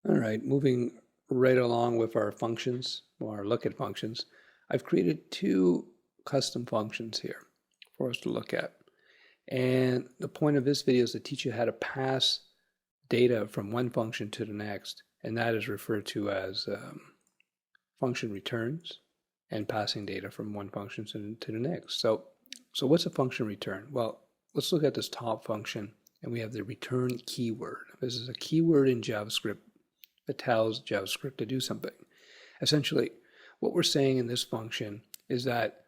All right, moving right along with our functions, or our look at functions, I've created two custom functions here for us to look at. And the point of this video is to teach you how to pass data from one function to the next, and that is referred to as function returns and passing data from one function to the next. So what's a function return? Well, let's look at this top function, and we have the return keyword. This is a keyword in JavaScript that tells JavaScript to do something. Essentially, what we're saying in this function is that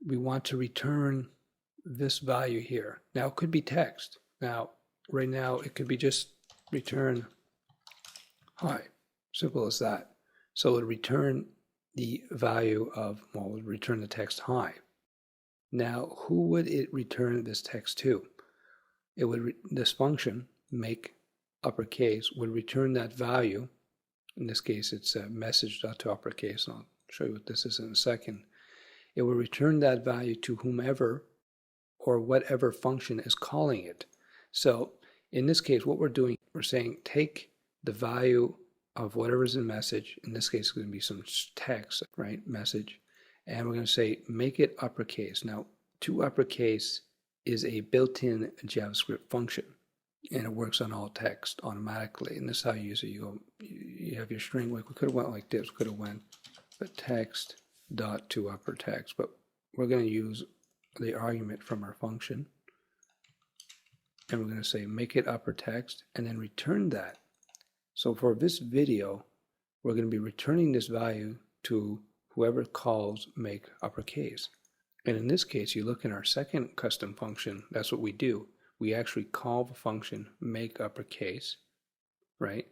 we want to return this value here. Now, it could be text. Now, right now, it could be just return hi. Simple as that. So it would return the value of, well, it would return the text hi. Now, who would it return this text to? It would, this function, make uppercase, would return that value. In this case, it's message.toUppercase, and I'll show you what this is in a second. It will return that value to whomever or whatever function is calling it. So in this case, what we're doing, we're saying take the value of whatever's in message. In this case, it's going to be some text, right? Message. And we're going to say make it uppercase. Now, toUppercase is a built-in JavaScript function, and it works on all text automatically. And this is how you use it. You have your string. We could have went like this. We could have went but text dot toUpperText, but we're going to use the argument from our function, and we're going to say make it upper text and then return that. So for this video, we're going to be returning this value to whoever calls make uppercase. And in this case, you look in our second custom function, that's what we do. We actually call the function make uppercase, right?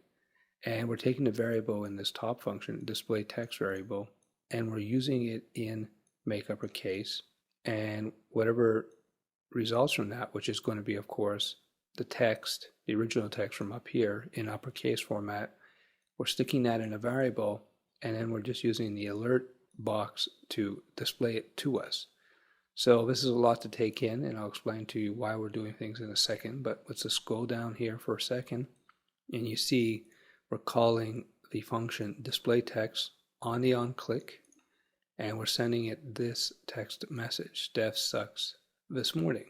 And we're taking the variable in this top function, display text variable, and we're using it in make uppercase. And whatever results from that, which is going to be, of course, the text, the original text from up here in uppercase format, we're sticking that in a variable, and then we're just using the alert box to display it to us. So this is a lot to take in, and I'll explain to you why we're doing things in a second, but let's just scroll down here for a second, and you see we're calling the function display text on the onClick, and we're sending it this text message: Steph sucks this morning.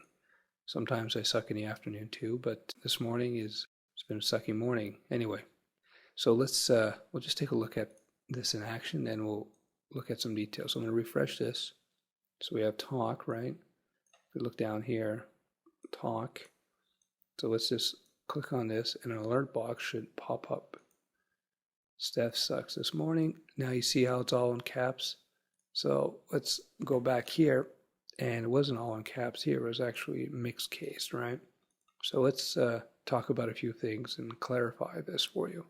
Sometimes I suck in the afternoon too, but this morning it's been a sucky morning. Anyway, so we'll just take a look at this in action, and we'll look at some details. So I'm going to refresh this. So we have talk, right? If we look down here, talk. So let's just click on this, and an alert box should pop up. Steph sucks this morning. Now you see how it's all in caps. So let's go back here, and it wasn't all in caps here. It was actually mixed case, right? So let's talk about a few things and clarify this for you.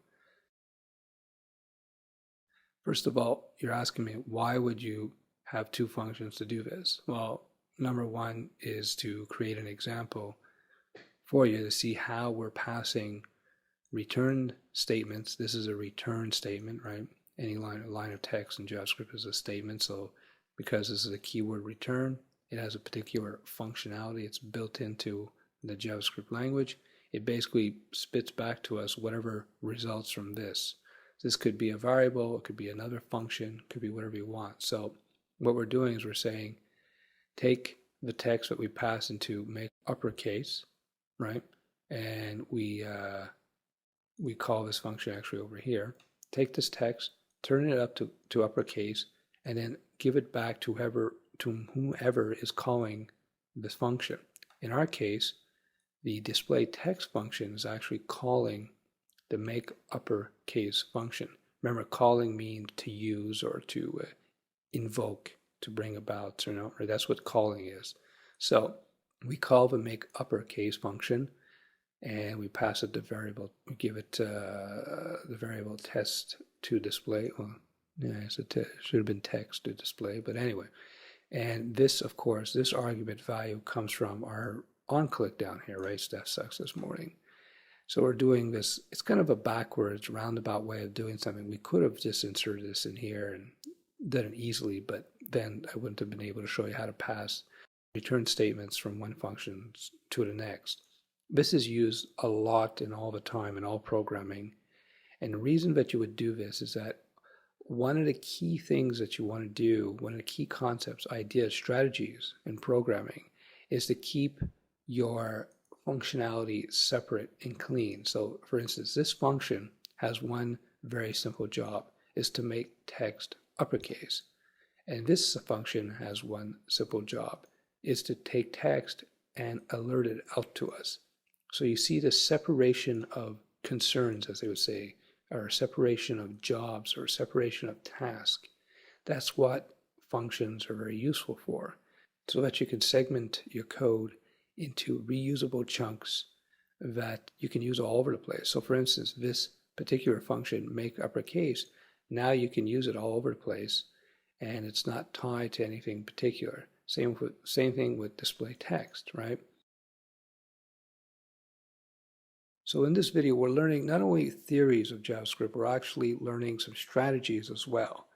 First of all, you're asking me, why would you have two functions to do this? Well, number one is to create an example for you to see how we're passing returned statements. This is a return statement, right? Any line of text in JavaScript is a statement. So because this is a keyword return, it has a particular functionality. It's built into the JavaScript language. It basically spits back to us whatever results from this. This could be a variable, it could be another function, it could be whatever you want. So what we're doing is we're saying, take the text that we pass into make uppercase, right? And we call this function actually over here. Take this text, turn it up to uppercase, and then give it back to whomever is calling this function. In our case, the display text function is actually calling the make uppercase function. Remember, calling means to use or to invoke, to bring about, or that's what calling is. So we call the make uppercase function, and we pass it the variable. We give it the variable test to display. Well, yeah, it should have been text to display, but anyway. And this, of course, this argument value comes from our onClick down here, right? Steph sucks this morning. So we're doing this, it's kind of a backwards, roundabout way of doing something. We could have just inserted this in here and done it easily, but then I wouldn't have been able to show you how to pass return statements from one function to the next. This is used a lot and all the time in all programming, And the reason that you would do this is that one of the key things that you want to do, one of the key concepts, ideas, strategies in programming is to keep your functionality separate and clean. So for instance, this function has one very simple job, is to make text uppercase. And this function has one simple job, is to take text and alert it out to us. So you see the separation of concerns, as they would say, or separation of jobs or separation of tasks. That's what functions are very useful for, so that you can segment your code into reusable chunks that you can use all over the place. So for instance, this particular function, make uppercase, now you can use it all over the place and it's not tied to anything particular. Same thing with display text, right? So in this video, we're learning not only theories of JavaScript, we're actually learning some strategies as well.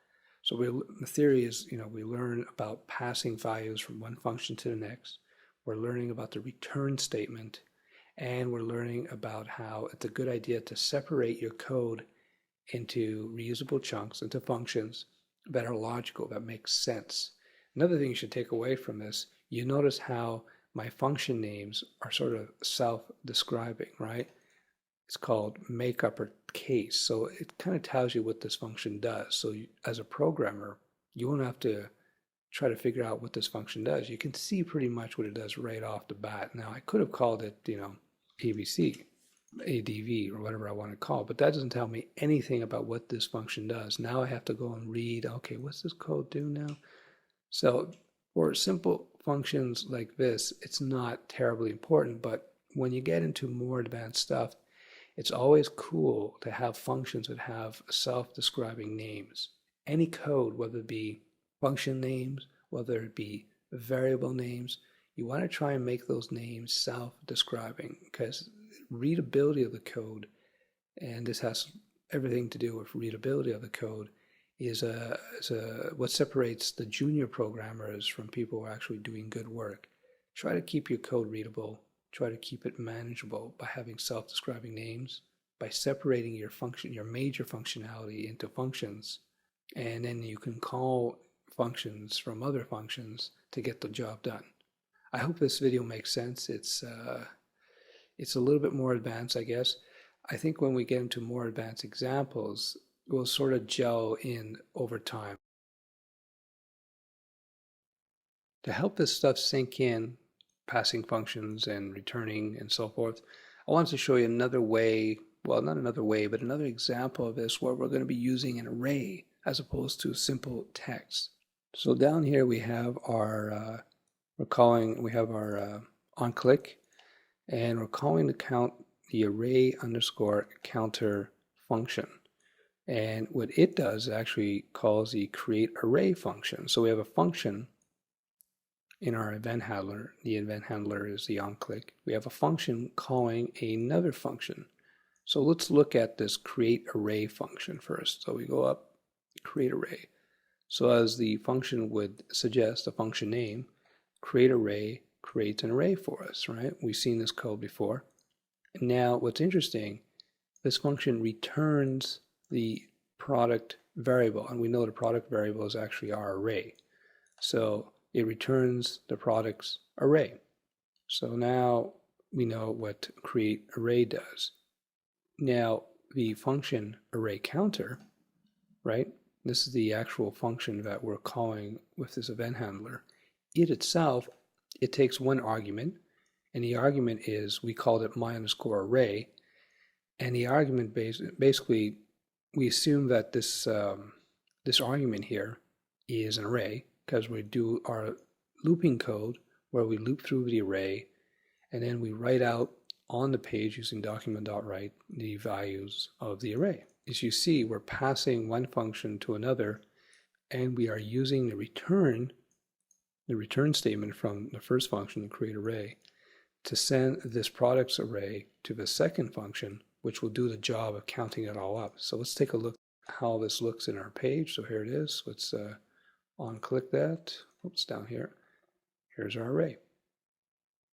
So the theory is, we learn about passing values from one function to the next. We're learning about the return statement, and we're learning about how it's a good idea to separate your code into reusable chunks, into functions that are logical, that make sense. Another thing you should take away from this, you notice how my function names are sort of self-describing, right? It's called make uppercase. So it kind of tells you what this function does. So as a programmer, you won't have to try to figure out what this function does. You can see pretty much what it does right off the bat. Now I could have called it, ABC, ADV, or whatever I want to call it, but that doesn't tell me anything about what this function does. Now I have to go and read, okay, what's this code do now? So for simple functions like this, it's not terribly important, but when you get into more advanced stuff, it's always cool to have functions that have self-describing names. Any code, whether it be function names, whether it be variable names, you want to try and make those names self-describing, because readability of the code, and this has everything to do with readability of the code, is what separates the junior programmers from people who are actually doing good work. Try to keep your code readable. Try to keep it manageable by having self-describing names, by separating your major functionality into functions, and then you can call functions from other functions to get the job done. I hope this video makes sense. It's a little bit more advanced, I guess. I think when we get into more advanced examples, we'll sort of gel in over time. To help this stuff sink in, passing functions and returning and so forth, I wanted to show you another way, well, not another way, but another example of this where we're going to be using an array as opposed to simple text. So down here we have our, onClick, and we're calling the array underscore counter function. And what it does actually calls the create array function. So we have a function in our event handler. The event handler is the onClick. We have a function calling another function. So let's look at this create array function first. So we go up, create array. So as the function would suggest, the function name, create array creates an array for us, right? We've seen this code before. Now what's interesting, this function returns the product variable, and we know the product variable is actually our array. So it returns the product's array. So now we know what create array does. Now the function array counter, right? This is the actual function that we're calling with this event handler. It itself, it takes one argument, and the argument is, we called it my_array, and the argument basically, we assume that this argument here is an array, because we do our looping code where we loop through the array, and then we write out on the page using document.write the values of the array. As you see, we're passing one function to another, and we are using the return statement from the first function, the create array, to send this products array to the second function, which will do the job of counting it all up. So let's take a look how this looks in our page. So here it is. Let's on-click that. Oops, down here. Here's our array.